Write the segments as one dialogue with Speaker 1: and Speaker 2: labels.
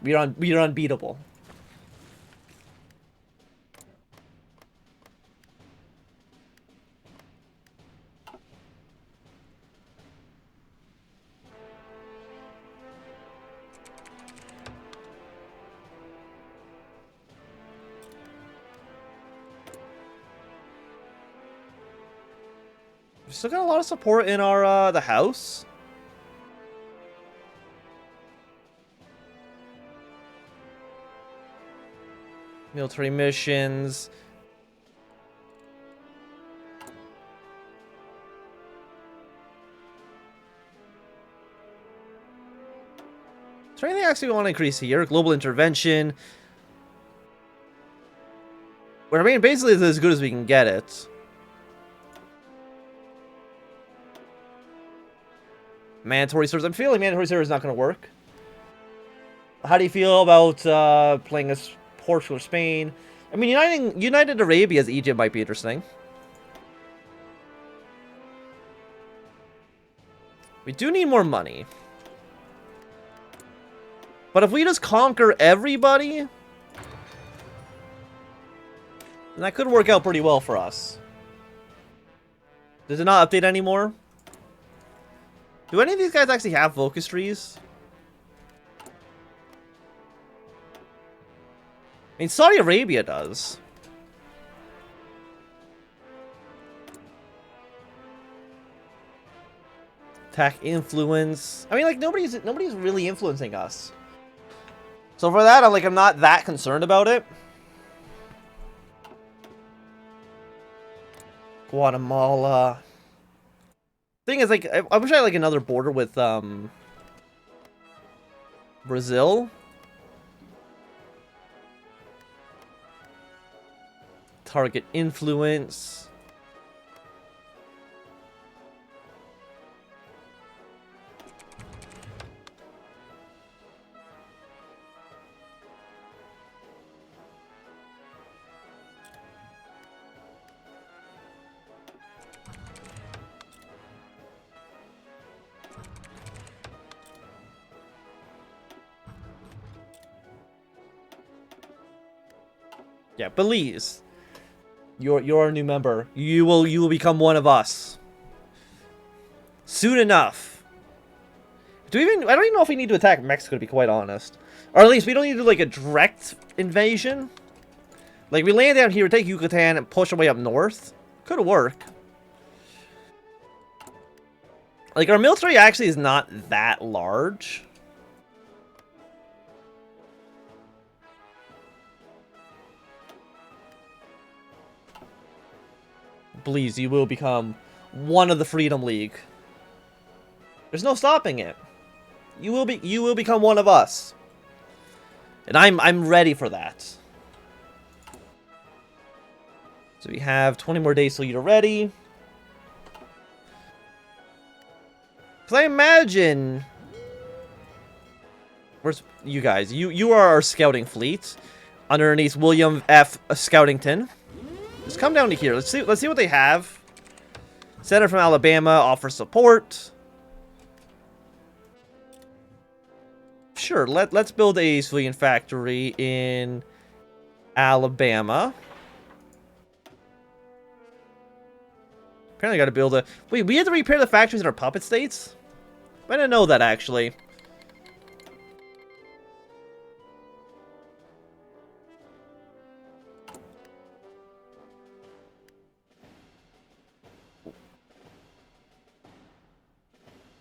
Speaker 1: we're unbeatable. We still got a lot of support in our the house. Military missions. Is there anything actually we want to increase here? Global intervention. Well, I mean, basically it's as good as we can get it. Mandatory service. I'm feeling mandatory service is not going to work. How do you feel about playing as Portugal or Spain? I mean, United Arabia as Egypt might be interesting. We do need more money. But if we just conquer everybody, then that could work out pretty well for us. Does it not update anymore? Do any of these guys actually have focus trees? I mean, Saudi Arabia does. Attack influence. I mean, like, nobody's really influencing us. So for that, I'm not that concerned about it. Guatemala. Thing is, like, I wish I had like another border with Brazil. Target influence. Yeah, Belize. You're a new member. You will become one of us. Soon enough. I don't even know if we need to attack Mexico, to be quite honest. Or at least we don't need to do like a direct invasion. Like, we land down here, take Yucatan, and push our way up north. Could work. Like, our military actually is not that large. Please, you will become one of the Freedom League. There's no stopping it. You will become one of us. And I'm ready for that. So we have 20 more days till you're ready. Cause I imagine, where's you guys? You are our scouting fleet underneath William F. Scoutington. Just come down to here. Let's see what they have. Senator from Alabama offers support. Sure, let's build a civilian factory in Alabama. Apparently got to build a... Wait, we had to repair the factories in our puppet states? I didn't know that, actually.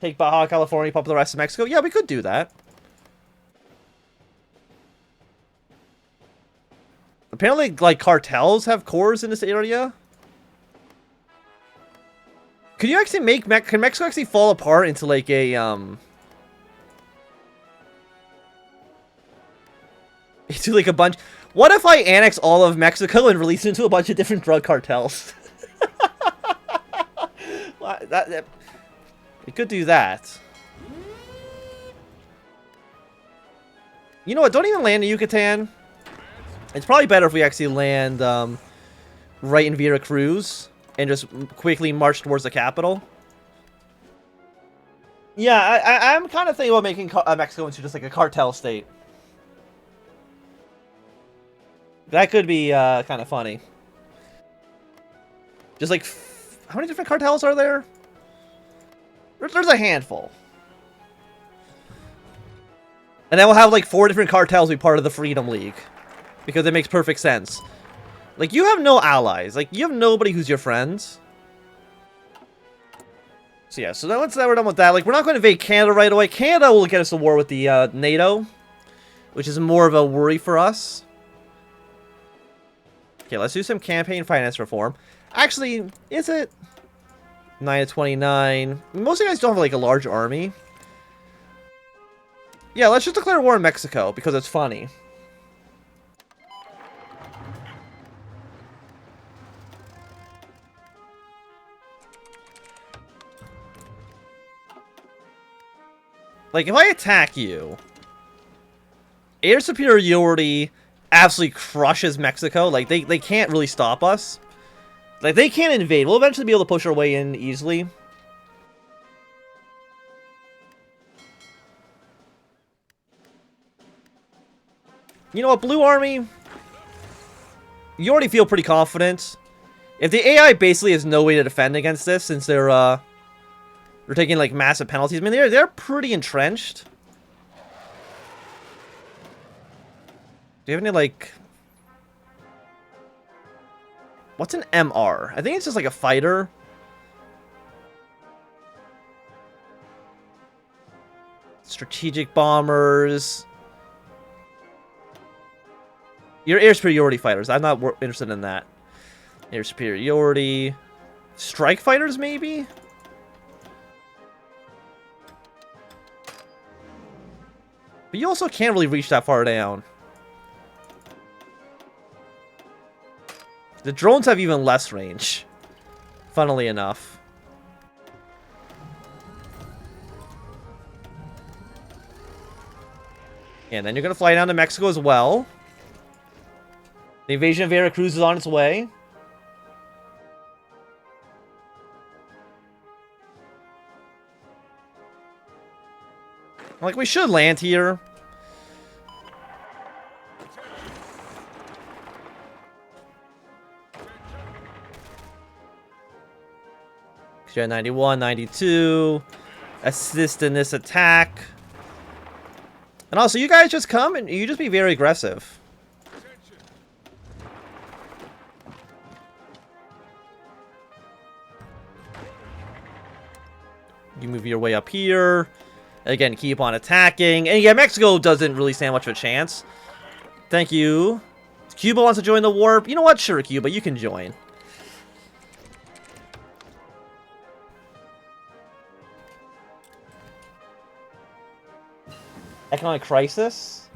Speaker 1: Take Baja California, pop the rest of Mexico. Yeah, we could do that. Apparently, like, cartels have cores in this area. Could you actually make... Can Mexico actually fall apart into, like, a, into, like, a bunch... What if I annex all of Mexico and release it into a bunch of different drug cartels? We could do that. You know what? Don't even land in Yucatan. It's probably better if we actually land right in Veracruz and just quickly march towards the capital. Yeah, I'm kind of thinking about making Mexico into just like a cartel state. That could be kind of funny. Just like, how many different cartels are there? There's a handful. And then we'll have like 4 different cartels be part of the Freedom League. Because it makes perfect sense. Like, you have no allies. Like, you have nobody who's your friends. So yeah, so then once we're done with that, like, we're not going to invade Canada right away. Canada will get us a war with the NATO. Which is more of a worry for us. Okay, let's do some campaign finance reform. Actually, is it 9 to 29? Most of you guys don't have like a large army. Yeah, let's just declare war in Mexico because it's funny. Like, if I attack you, air superiority absolutely crushes Mexico. Like, they can't really stop us. Like, they can't invade. We'll eventually be able to push our way in easily. You know what, Blue Army? You already feel pretty confident. If the AI basically has no way to defend against this, since they're taking, like, massive penalties. I mean, they're pretty entrenched. Do you have any, like... What's an MR? I think it's just like a fighter. Strategic bombers. Your air superiority fighters. I'm not interested in that. Air superiority. Strike fighters, maybe? But you also can't really reach that far down. The drones have even less range, funnily enough. And then you're going to fly down to Mexico as well. The invasion of Veracruz is on its way. Like, we should land here. Jet 91, 92. Assist in this attack. And also, you guys just come and you just be very aggressive. You move your way up here. Again, keep on attacking. And yeah, Mexico doesn't really stand much of a chance. Thank you. Cuba wants to join the war. You know what? Sure, Cuba, you can join. Economic crisis?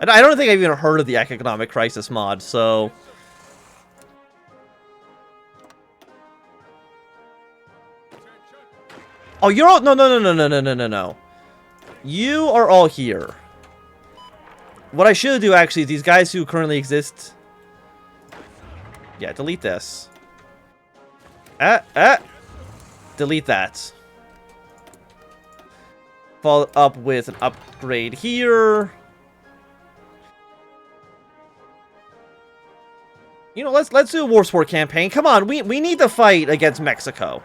Speaker 1: I don't think I've even heard of the economic crisis mod, so... Oh, you're all... No. You are all here. What I should do, actually, is these guys who currently exist... Yeah, delete this. Delete that. Follow up with an upgrade here. You know, let's do a war sport campaign. Come on, we need to fight against Mexico.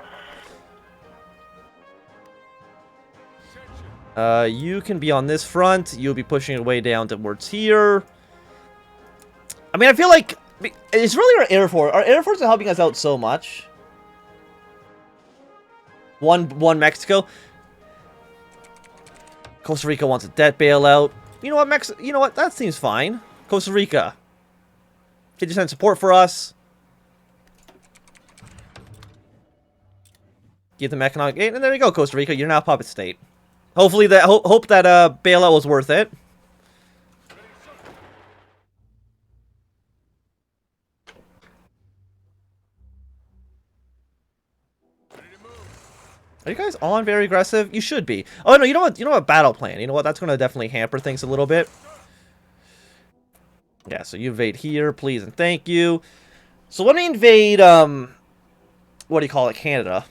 Speaker 1: You can be on this front. You'll be pushing your way down towards here. I mean, I feel like it's really our Air Force. Our Air Force is helping us out so much. One Mexico. Costa Rica wants a debt bailout. You know what, you know what? That seems fine. Costa Rica. Can you send support for us? Give them economic aid, and there you go, Costa Rica. You're now a puppet state. Hopefully that hope that bailout was worth it. Are you guys on very aggressive? You should be. Oh no, you know what? You know what? Battle plan. You know what? That's gonna definitely hamper things a little bit. Yeah. So you invade here, please and thank you. So let me invade. What do you call it? Canada.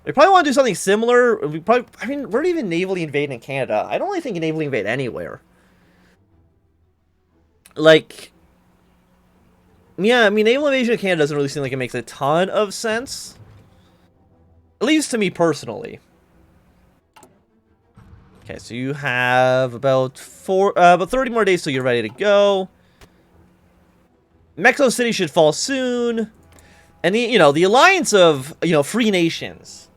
Speaker 1: We probably want to do something similar. We probably, I mean, we're even navally invading Canada. I don't really think navally invade anywhere. Like, yeah, I mean, naval invasion of Canada doesn't really seem like it makes a ton of sense. At least to me personally. Okay, so you have about 30 more days till you're ready to go. Mexico City should fall soon. And, the alliance of, free nations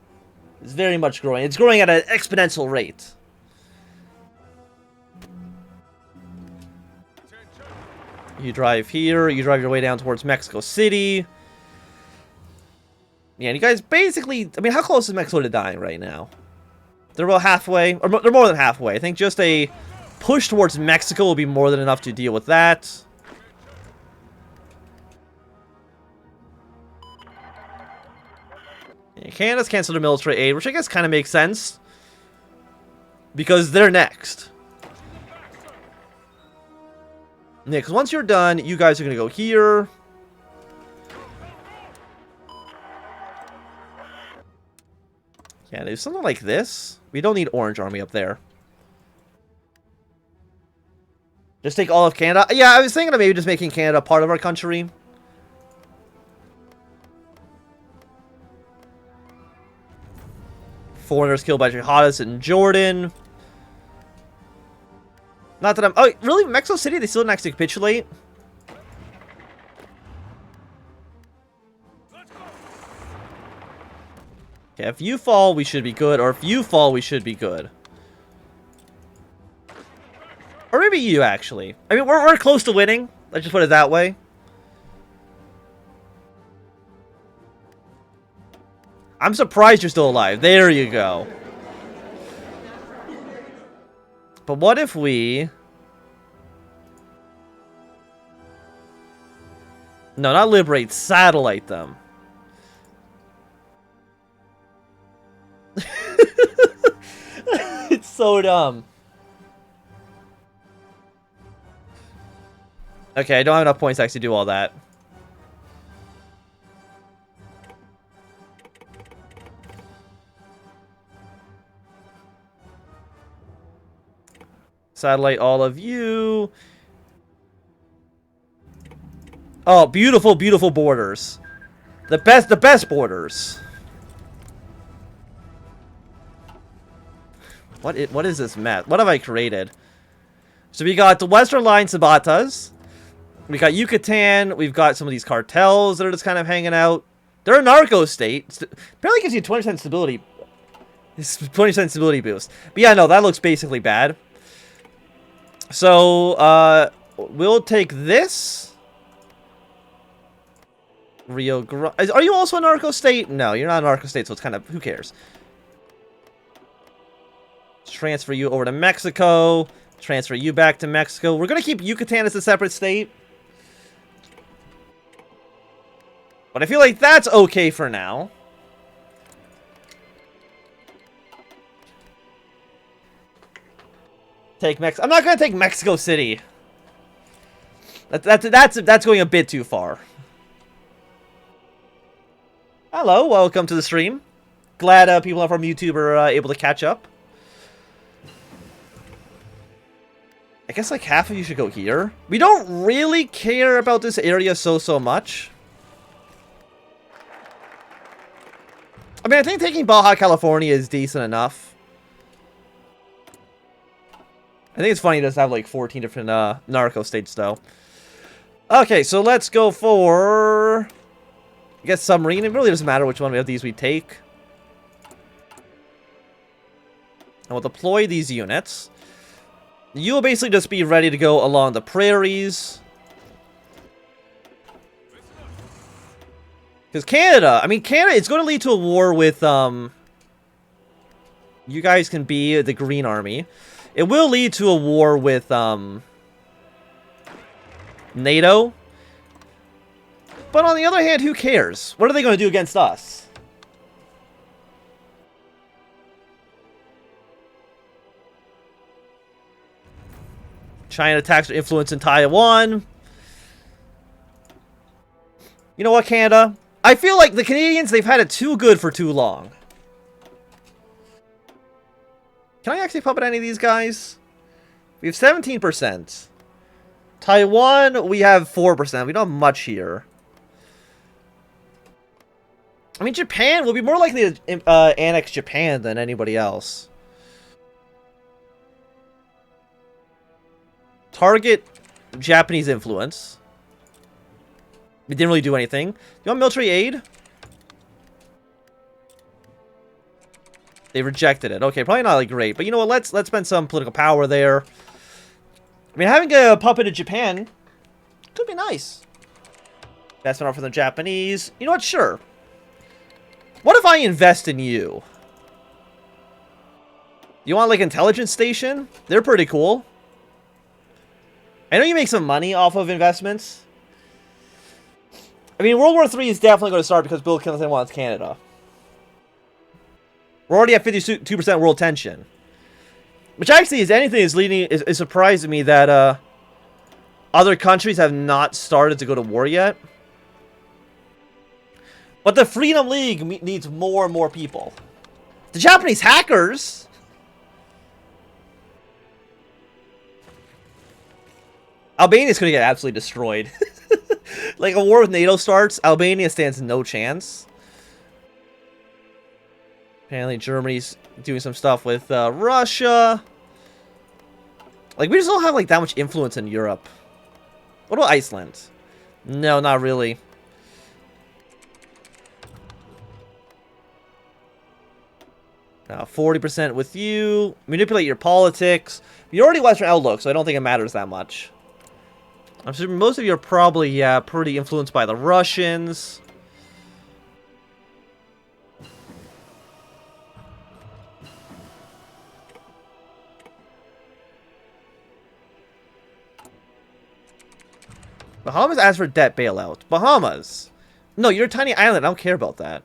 Speaker 1: is very much growing. It's growing at an exponential rate. You drive here. You drive your way down towards Mexico City. Yeah, and you guys basically... I mean, how close is Mexico to dying right now? They're about halfway. Or they're more than halfway. I think just a push towards Mexico will be more than enough to deal with that. Yeah, Canada's canceled their military aid, which I guess kind of makes sense. Because they're next. Yeah, because once you're done, you guys are going to go here. Yeah, there's something like this. We don't need Orange Army up there. Just take all of Canada. Yeah, I was thinking of maybe just making Canada part of our country. Foreigners killed by jihadists in Jordan. Not that I'm... Oh, really? Mexico City? They still didn't actually capitulate? Okay, if you fall, we should be good. Or if you fall, we should be good. Or maybe you, actually. I mean, we're close to winning. Let's just put it that way. I'm surprised you're still alive. There you go. But what if we... No, not liberate. Satellite them. It's so dumb. Okay, I don't have enough points to actually do all that. Satellite all of you. Oh, beautiful, beautiful borders. The best borders. What is this map? What have I created? So we got the Western Line Sabatas. We got Yucatan. We've got some of these cartels that are just kind of hanging out. They're a narco state. Apparently gives you 20% stability. 20% stability boost. But yeah, no, that looks basically bad. So, we'll take this. Rio Grande. Are you also a narco state? No, you're not a narco state, so it's kind of... Who cares? Transfer you over to Mexico. Transfer you back to Mexico. We're going to keep Yucatan as a separate state. But I feel like that's okay for now. Take Mexico. I'm not going to take Mexico City. That's going a bit too far. Hello, welcome to the stream. Glad people from YouTube are able to catch up. I guess like half of you should go here. We don't really care about this area so much. I mean, I think taking Baja California is decent enough. I think it's funny to just have like 14 different narco states though. Okay, so let's go for... I guess submarine. It really doesn't matter which one of these we take. And we'll deploy these units. You'll basically just be ready to go along the prairies. Because Canada, I mean, Canada, it's going to lead to a war with, you guys can be the Green Army. It will lead to a war with, NATO. But on the other hand, who cares? What are they going to do against us? China attacks their influence in Taiwan. You know what, Canada? I feel like the Canadians, they've had it too good for too long. Can I actually puppet any of these guys? We have 17%. Taiwan, we have 4%. We don't have much here. I mean, Japan will be more likely to annex Japan than anybody else. Target Japanese influence. We didn't really do anything. You want military aid? They rejected it. Okay, probably not like great, but you know what? Let's spend some political power there. I mean, having a puppet in Japan could be nice. Investment offer the Japanese. You know what? Sure. What if I invest in you? You want like intelligence station? They're pretty cool. I know you make some money off of investments. I mean, World War III is definitely going to start because Bill Clinton wants Canada. We're already at 52% world tension. Which actually, is anything, is surprising me that other countries have not started to go to war yet. But the Freedom League needs more and more people. The Japanese hackers... Albania's going to get absolutely destroyed. Like, a war with NATO starts, Albania stands no chance. Apparently, Germany's doing some stuff with Russia. Like, we just don't have, like, that much influence in Europe. What about Iceland? No, not really. Now, 40% with you. Manipulate your politics. You're already Western outlook, so I don't think it matters that much. I'm sure most of you are probably, yeah, pretty influenced by the Russians. Bahamas asked for debt bailout. Bahamas! No, you're a tiny island. I don't care about that.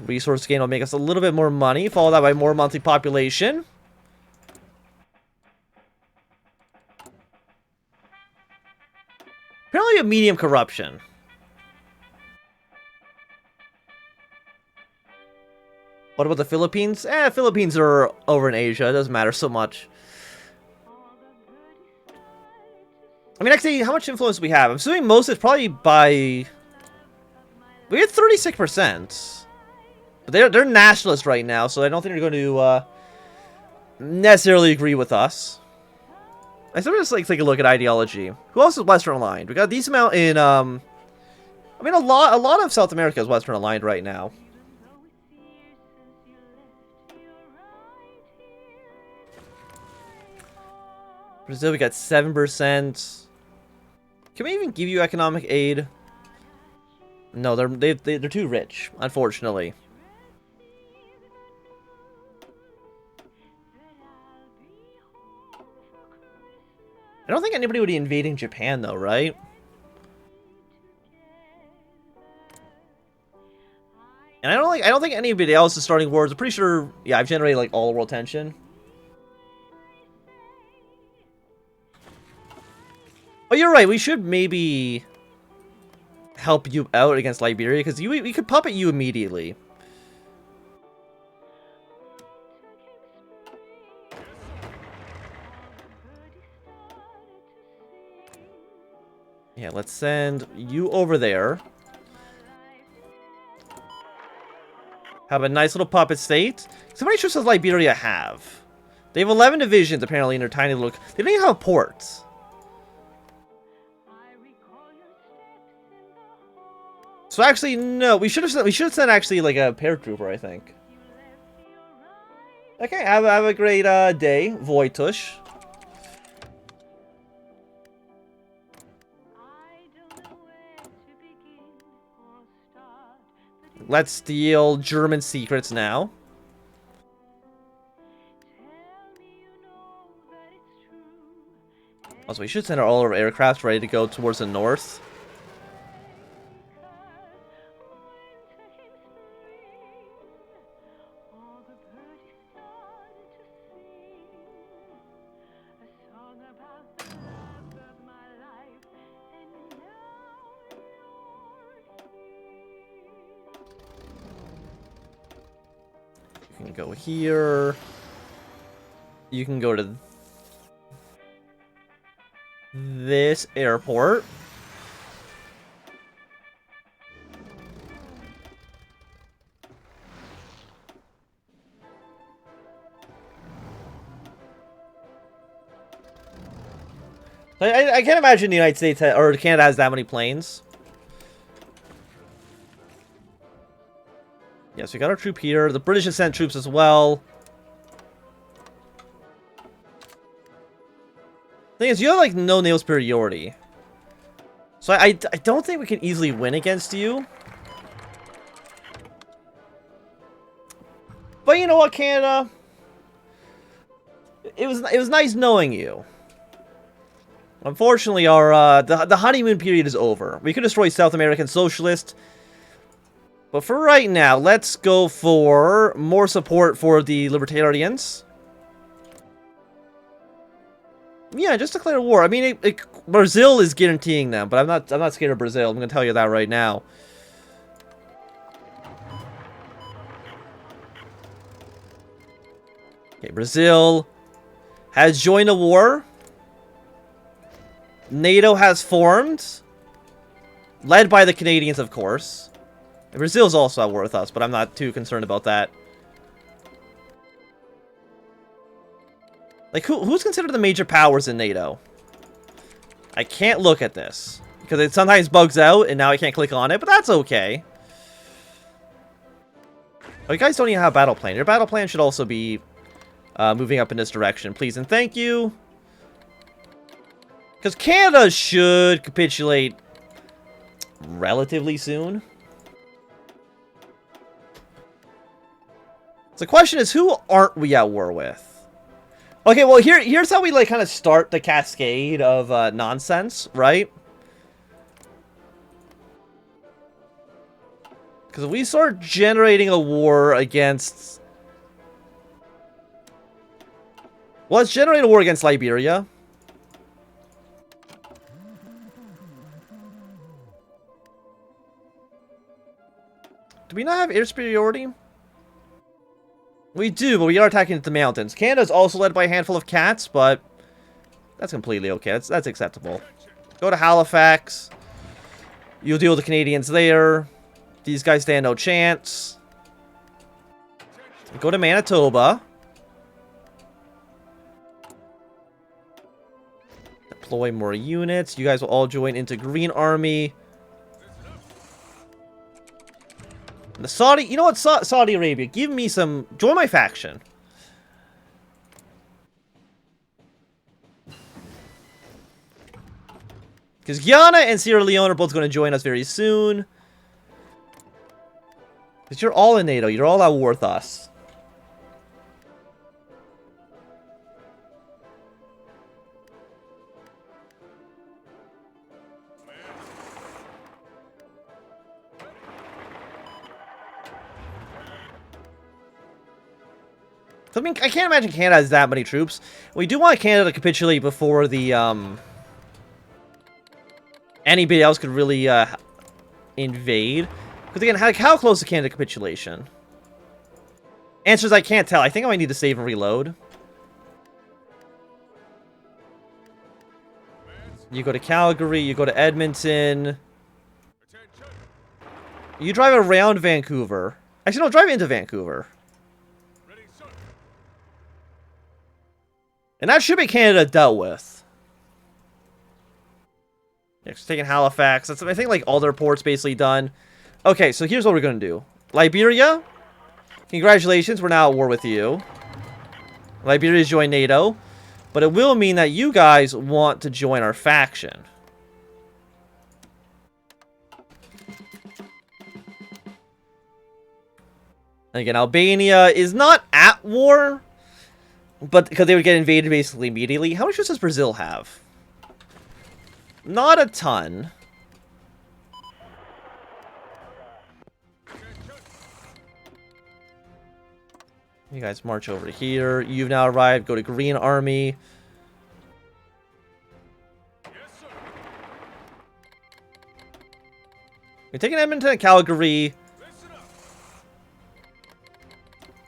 Speaker 1: Resource gain will make us a little bit more money, followed that by more monthly population. Apparently a medium corruption. What about the Philippines? Philippines are over in Asia. It doesn't matter so much. I mean, actually, how much influence do we have? I'm assuming most is probably by... We had 36%. But they're nationalist right now, so I don't think they're going to necessarily agree with us. I sort of just like take a look at ideology. Who else is Western aligned? We got a decent amount in I mean a lot of South America is Western aligned right now. Brazil, we got 7%. Can we even give you economic aid? No, they're too rich, unfortunately. I don't think anybody would be invading Japan though, right? And I don't think anybody else is starting wars. I'm pretty sure, yeah, I've generated like all world tension. Oh, you're right. We should maybe help you out against Liberia because we could puppet you immediately. Yeah, let's send you over there. Have a nice little puppet state. So how many troops does Liberia have? They have 11 divisions apparently in their tiny little... They don't even have ports. So actually, no. We should have sent actually like a paratrooper, I think. Okay, have a great day, Voitush. Let's steal German secrets now. Also, we should send all our aircraft ready to go towards the north. can go here. You can go to this airport. I can't imagine the United States or Canada has that many planes. Yes, we got our troop here. The British have sent troops as well. Thing is, you have like no naval superiority. So I don't think we can easily win against you. But you know what, Canada? It was nice knowing you. Unfortunately, our the honeymoon period is over. We could destroy South American socialists. But for right now, let's go for more support for the libertarians. Yeah, just declare war. I mean, Brazil is guaranteeing them, but I'm not scared of Brazil. I'm gonna tell you that right now. Okay, Brazil has joined a war. NATO has formed, led by the Canadians, of course. And Brazil's also at war with us, but I'm not too concerned about that. Like, who's considered the major powers in NATO? I can't look at this, because it sometimes bugs out, and now I can't click on it, but that's okay. Oh, you guys don't even have a battle plan. Your battle plan should also be moving up in this direction, please and thank you. Because Canada should capitulate relatively soon. So the question is, who aren't we at war with? Okay, well, here's how we, like, kind of start the cascade of nonsense, right? Because if we start generating a war against... Well, let's generate a war against Liberia. Do we not have air superiority? We do, but we are attacking the mountains. Canada is also led by a handful of cats, but that's completely okay. That's acceptable. Go to Halifax. You'll deal with the Canadians there. These guys stand no chance. Go to Manitoba. Deploy more units. You guys will all join into Green Army. The Saudi... You know what, Saudi Arabia? Give me some... Join my faction. Because Guyana and Sierra Leone are both going to join us very soon. Because you're all in NATO. You're all at war with us. I mean, I can't imagine Canada has that many troops. We do want Canada to capitulate before the, anybody else could really, invade. Because again, how close is Canada capitulation? Answers I can't tell. I think I might need to save and reload. You go to Calgary, you go to Edmonton. You drive around Vancouver. Actually, no, drive into Vancouver. And that should be Canada dealt with. Next, taking Halifax. That's, I think, like, all their ports basically done. Okay, so here's what we're going to do. Liberia, congratulations, we're now at war with you. Liberia's joined NATO. But it will mean that you guys want to join our faction. And again, Albania is not at war. But because they would get invaded basically immediately. How much does Brazil have? Not a ton. You guys march over here. You've now arrived. Go to Green Army. We're taking Edmonton and Calgary.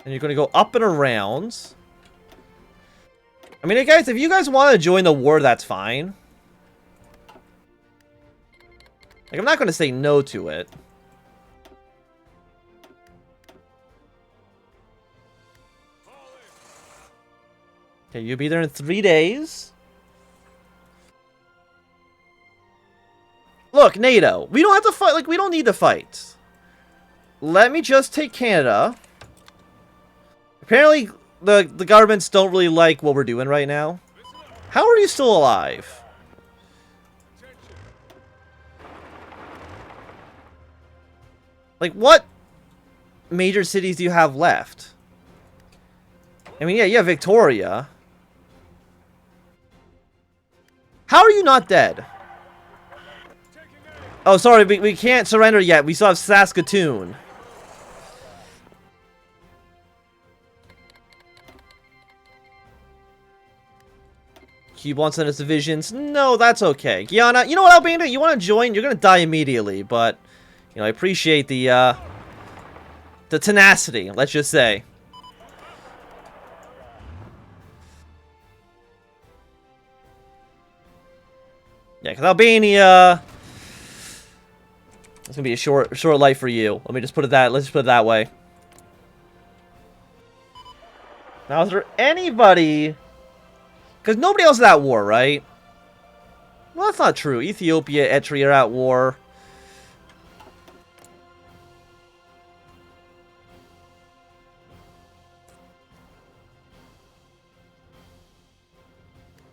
Speaker 1: And you're going to go up and around. I mean, guys, if you guys want to join the war, that's fine. Like, I'm not going to say no to it. Okay, you'll be there in 3 days. Look, NATO, we don't have to fight. Like, we don't need to fight. Let me just take Canada. Apparently, the governments don't really like what we're doing right now. How are you still alive? Like, what major cities do you have left? I mean, yeah, you have Victoria. How are you not dead? Oh, sorry, we can't surrender yet. We still have Saskatoon. Cube wants send us divisions. No, that's okay. Guyana, you know what, Albania? You want to join? You're going to die immediately, but, you know, I appreciate the tenacity, let's just say. Yeah, because Albania... It's gonna be a short life for you. Let me just put it that. Let's just put it that way. Now, is there anybody? Because nobody else is at war, right? Well, that's not true. Ethiopia, Eritrea are at war.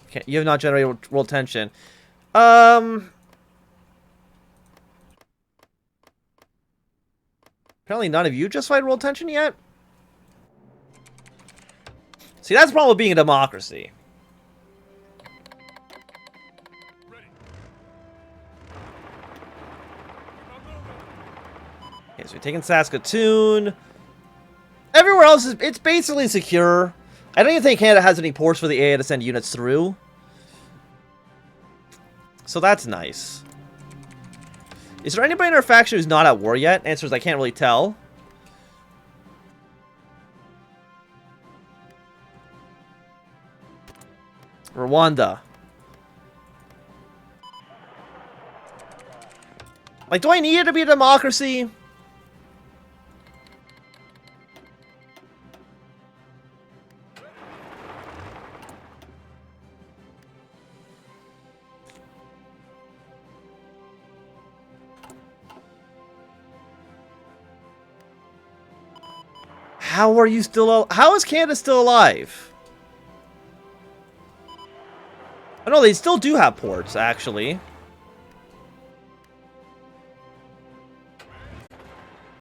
Speaker 1: Okay, you have not generated world tension. Apparently none of you justified world tension yet? See, that's the problem with being a democracy. Okay, so we're taking Saskatoon. Everywhere else, it's basically secure. I don't even think Canada has any ports for the AA to send units through. So that's nice. Is there anybody in our faction who's not at war yet? Answer is I can't really tell. Rwanda. Like, do I need it to be a democracy? How are you still... How is Canada still alive? I know they still do have ports, actually.